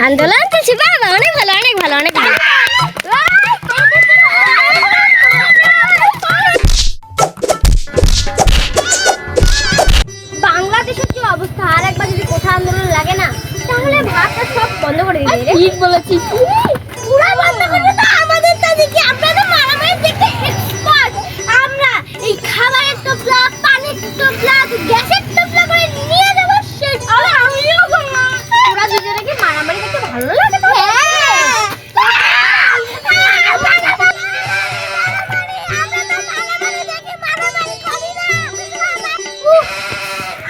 আন্দোলন চলছে বাবা, অনেক ভালো অনেক ভালো অনেক ভালো। বাংলাদেশের যে অবস্থা, আর একবার যদি কোথাও আন্দোলন লাগে না তাহলে ভাতটা সব বন্ধ করে দিবে। ঠিক বলেছিস, পুরো বন্ধ করে দাও। আমাদের তো দেখি আমরা তো মারামারি দেখতে এক্সপার্ট। আমরা এই খাবারের টোপলা, পানির টোপলা, গ্যাসের টোপলা করে নিয়ে দেবো শেষ। আরে আমিও করলাম। তোরা দুজনে কি মারামারি দেখতে ভালো লাগে? তো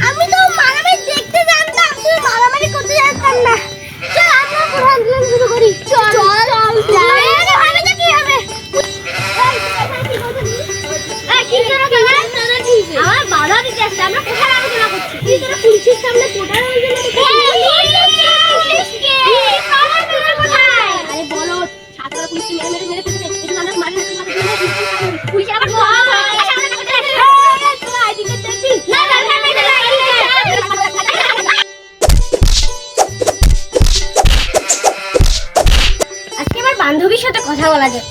আমি তো মারামারি দেখতে জানতাম, তুই মারামারি করতে জানতাম না। চল আমরা পুরো আন্দোলন শুরু করি। চল চল ভাবে তো কি হবে। আমার বাধা দিতে আসছে, আমরা কোথায় আলোচনা করছি? তুই তোরা পুলিশের সামনে কোটার হয়ে গেল। আরে বলো, ছাত্ররা পুলিশকে মেরে মেরে মেরে ফেলছে, এটা আমরা মারি না। পুলিশ আবার আজকে আমার বান্ধবীর সাথে কথা বলা যায়।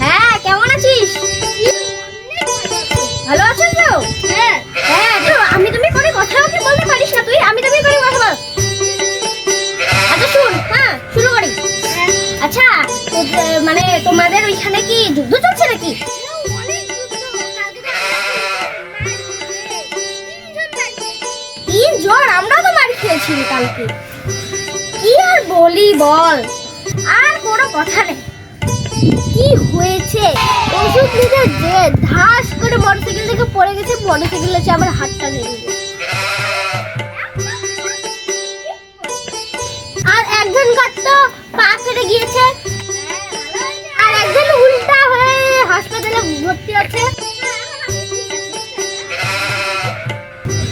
হ্যাঁ, কেমন আছিস? ভালো আছিস তো? হ্যাঁ হ্যাঁ, তো আমি তুমি করে কথা বলতে পারিস না? তুই আমি তুমি করে কথা বল। আচ্ছা শুন, হ্যাঁ শুরু করি। আচ্ছা মানে তোমাদের ওইখানে কি যুদ্ধ চলছে নাকি? তিনজন? আমরা তো মার খেয়েছি কালকে। কি আর বলি বল, আর কোনো কথা নেই। কি হয়েছে? ওষুধ নিতে যে ধাস করে মোটরসাইকেল থেকে পড়ে গেছে, মোটরসাইকেল আছে আবার হাতটা ভেঙে গেছে। আর একজন কাটতো পা কেটে গিয়েছে, আর একজন উল্টা হয়ে হাসপাতালে ভর্তি আছে।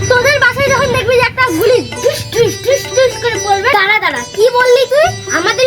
তোদের বাসায় যখন দেখবি যে একটা গুলি ঠুস ঠুস ঠুস ঠুস করে পড়বে, দাঁড়া দাঁড়া, কি বললি তুই? আমাদের